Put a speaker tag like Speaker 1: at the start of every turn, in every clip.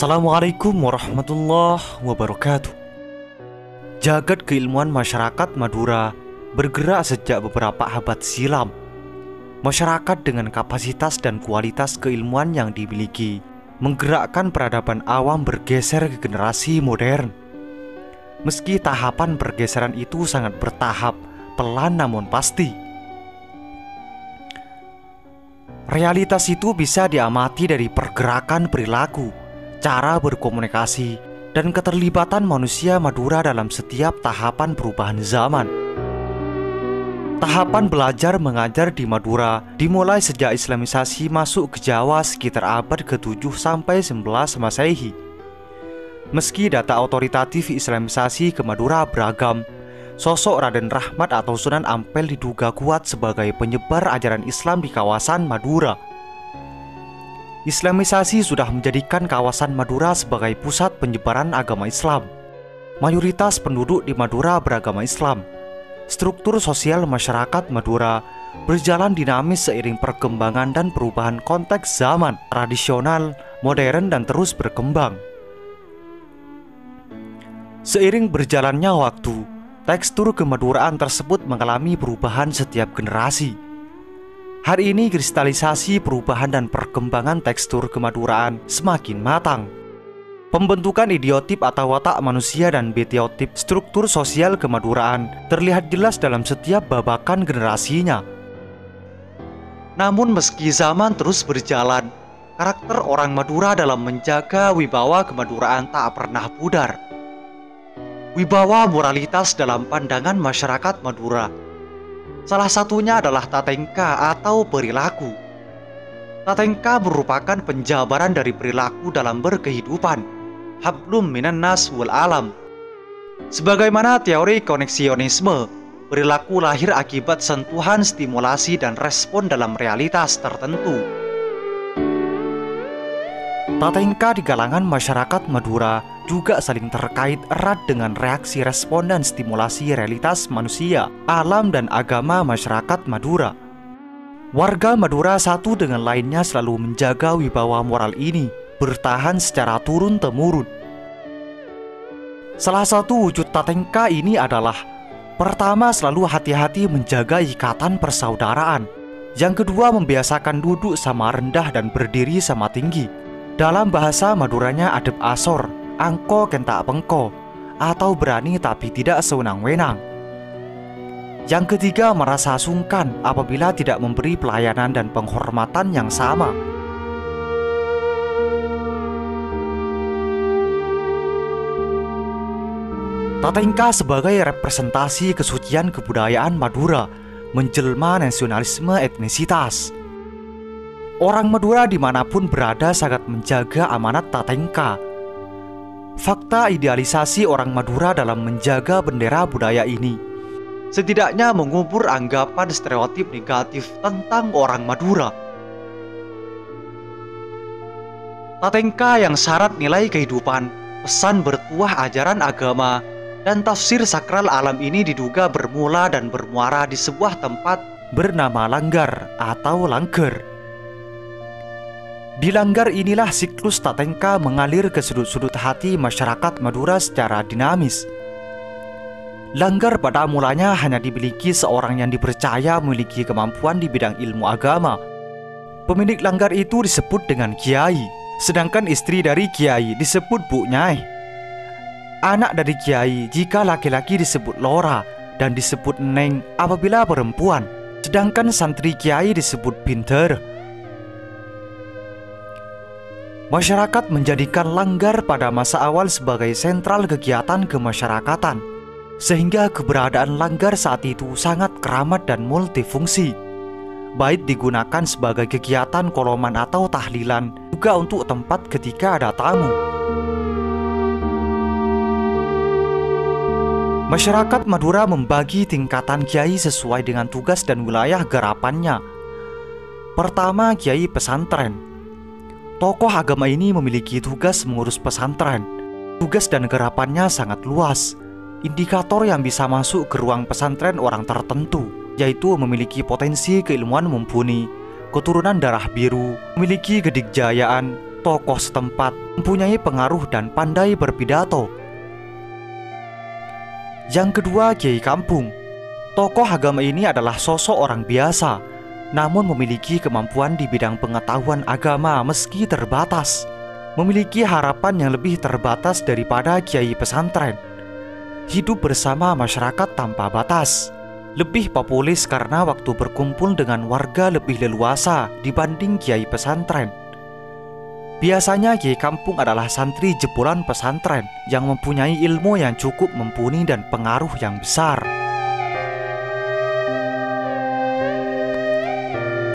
Speaker 1: Assalamualaikum warahmatullahi wabarakatuh. Jagat keilmuan masyarakat Madura bergerak sejak beberapa abad silam. Masyarakat dengan kapasitas dan kualitas keilmuan yang dimiliki menggerakkan peradaban awam bergeser ke generasi modern. Meski tahapan pergeseran itu sangat bertahap, pelan namun pasti. Realitas itu bisa diamati dari pergerakan perilaku, cara berkomunikasi, dan keterlibatan manusia Madura dalam setiap tahapan perubahan zaman. Tahapan belajar mengajar di Madura dimulai sejak Islamisasi masuk ke Jawa sekitar abad ke-7 sampai 11 Masehi. Meski data otoritatif Islamisasi ke Madura beragam, sosok Raden Rahmat atau Sunan Ampel diduga kuat sebagai penyebar ajaran Islam di kawasan Madura. Islamisasi sudah menjadikan kawasan Madura sebagai pusat penyebaran agama Islam. Mayoritas penduduk di Madura beragama Islam. Struktur sosial masyarakat Madura berjalan dinamis seiring perkembangan dan perubahan konteks zaman tradisional, modern, dan terus berkembang. Seiring berjalannya waktu, tekstur kemaduraan tersebut mengalami perubahan setiap generasi. Hari ini kristalisasi perubahan dan perkembangan tekstur kemaduraan semakin matang. Pembentukan idiotip atau watak manusia dan betiotip struktur sosial kemaduraan terlihat jelas dalam setiap babakan generasinya. Namun meski zaman terus berjalan, karakter orang Madura dalam menjaga wibawa kemaduraan tak pernah pudar. Wibawa moralitas dalam pandangan masyarakat Madura, salah satunya adalah tatengka atau perilaku. Tatengka merupakan penjabaran dari perilaku dalam berkehidupan, hablum minan nas wal alam. Sebagaimana teori koneksionisme, perilaku lahir akibat sentuhan stimulasi dan respon dalam realitas tertentu. Tatengka di kalangan masyarakat Madura juga saling terkait erat dengan reaksi respon dan stimulasi realitas manusia, alam, dan agama masyarakat Madura. Warga Madura satu dengan lainnya selalu menjaga wibawa moral ini, bertahan secara turun-temurun. Salah satu wujud tatengka ini adalah: pertama, selalu hati-hati menjaga ikatan persaudaraan. Yang kedua, membiasakan duduk sama rendah dan berdiri sama tinggi. Dalam bahasa Maduranya adep asor, angko kentak pengko, atau berani tapi tidak sewenang-wenang. Yang ketiga, merasa sungkan apabila tidak memberi pelayanan dan penghormatan yang sama. Tatengka sebagai representasi kesucian kebudayaan Madura menjelma nasionalisme etnisitas. Orang Madura dimanapun berada sangat menjaga amanat tatengka. Fakta idealisasi orang Madura dalam menjaga bendera budaya ini setidaknya mengubur anggapan stereotip negatif tentang orang Madura. Tatengka yang syarat nilai kehidupan, pesan bertuah ajaran agama, dan tafsir sakral alam ini diduga bermula dan bermuara di sebuah tempat bernama Langgar atau Langger. Di Langgar inilah siklus tatengka mengalir ke sudut-sudut hati masyarakat Madura secara dinamis. Langgar pada mulanya hanya dimiliki seorang yang dipercaya memiliki kemampuan di bidang ilmu agama. Pemilik Langgar itu disebut dengan Kiai, sedangkan istri dari Kiai disebut Bu Nyai. Anak dari Kiai jika laki-laki disebut Lora dan disebut Neng apabila perempuan, sedangkan santri Kiai disebut Pinter. Masyarakat menjadikan Langgar pada masa awal sebagai sentral kegiatan kemasyarakatan, sehingga keberadaan Langgar saat itu sangat keramat dan multifungsi, baik digunakan sebagai kegiatan koloman atau tahlilan, juga untuk tempat ketika ada tamu. Masyarakat Madura membagi tingkatan kiai sesuai dengan tugas dan wilayah garapannya. Pertama, kiai pesantren. Tokoh agama ini memiliki tugas mengurus pesantren. Tugas dan garapannya sangat luas. Indikator yang bisa masuk ke ruang pesantren orang tertentu, yaitu memiliki potensi keilmuan mumpuni, keturunan darah biru, memiliki kedikjayaan, tokoh setempat, mempunyai pengaruh dan pandai berpidato. Yang kedua, kiai kampung. Tokoh agama ini adalah sosok orang biasa, namun memiliki kemampuan di bidang pengetahuan agama meski terbatas. Memiliki harapan yang lebih terbatas daripada kiai pesantren. Hidup bersama masyarakat tanpa batas. Lebih populis karena waktu berkumpul dengan warga lebih leluasa dibanding kiai pesantren. Biasanya kiai kampung adalah santri jebolan pesantren yang mempunyai ilmu yang cukup mumpuni dan pengaruh yang besar.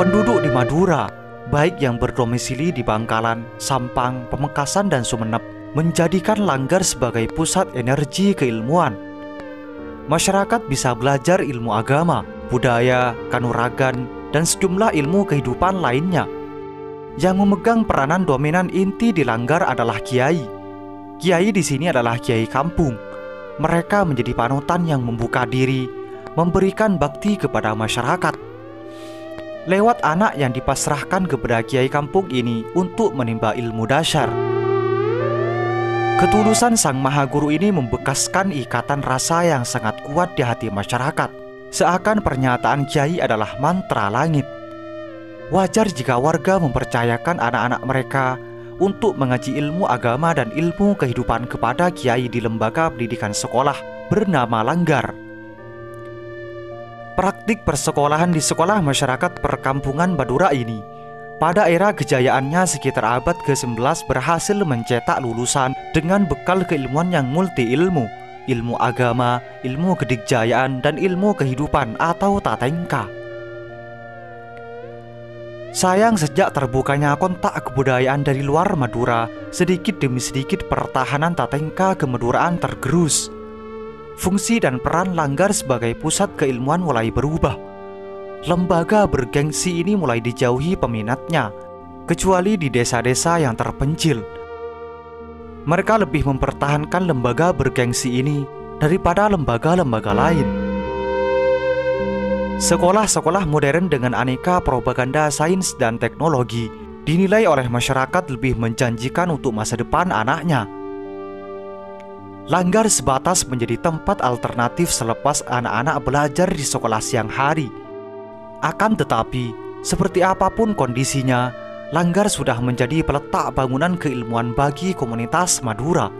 Speaker 1: Penduduk di Madura, baik yang berdomisili di Bangkalan, Sampang, Pamekasan, dan Sumeneb, menjadikan Langgar sebagai pusat energi keilmuan. Masyarakat bisa belajar ilmu agama, budaya, kanuragan, dan sejumlah ilmu kehidupan lainnya. Yang memegang peranan dominan inti di Langgar adalah kiai. Kiai di sini adalah kiai kampung. Mereka menjadi panutan yang membuka diri, memberikan bakti kepada masyarakat. Lewat anak yang dipasrahkan kepada kiai kampung ini untuk menimba ilmu dasar. Ketulusan sang maha guru ini membekaskan ikatan rasa yang sangat kuat di hati masyarakat. Seakan pernyataan kiai adalah mantra langit. Wajar jika warga mempercayakan anak-anak mereka untuk mengaji ilmu agama dan ilmu kehidupan kepada kiai di lembaga pendidikan sekolah bernama Langgar. Praktik persekolahan di sekolah masyarakat perkampungan Madura ini pada era kejayaannya sekitar abad ke-11 berhasil mencetak lulusan dengan bekal keilmuan yang multi ilmu, ilmu agama, ilmu kedikjayaan, dan ilmu kehidupan atau tatengka. Sayang, sejak terbukanya kontak kebudayaan dari luar Madura, sedikit demi sedikit pertahanan tatengka kemaduraan tergerus. Fungsi dan peran Langgar sebagai pusat keilmuan mulai berubah. Lembaga bergengsi ini mulai dijauhi peminatnya, kecuali di desa-desa yang terpencil. Mereka lebih mempertahankan lembaga bergengsi ini daripada lembaga-lembaga lain. Sekolah-sekolah modern dengan aneka propaganda sains dan teknologi dinilai oleh masyarakat lebih menjanjikan untuk masa depan anaknya. Langgar sebatas menjadi tempat alternatif selepas anak-anak belajar di sekolah siang hari. Akan tetapi, seperti apapun kondisinya, Langgar sudah menjadi peletak bangunan keilmuan bagi komunitas Madura.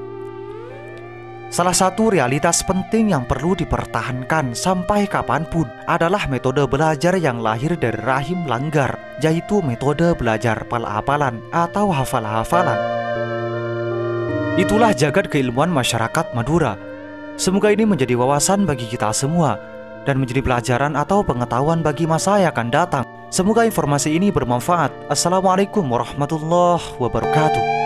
Speaker 1: Salah satu realitas penting yang perlu dipertahankan sampai kapanpun adalah metode belajar yang lahir dari rahim Langgar, yaitu metode belajar pelafalan atau hafal-hafalan. Itulah jagat keilmuan masyarakat Madura. Semoga ini menjadi wawasan bagi kita semua dan menjadi pelajaran atau pengetahuan bagi masa yang akan datang. Semoga informasi ini bermanfaat. Assalamualaikum warahmatullahi wabarakatuh.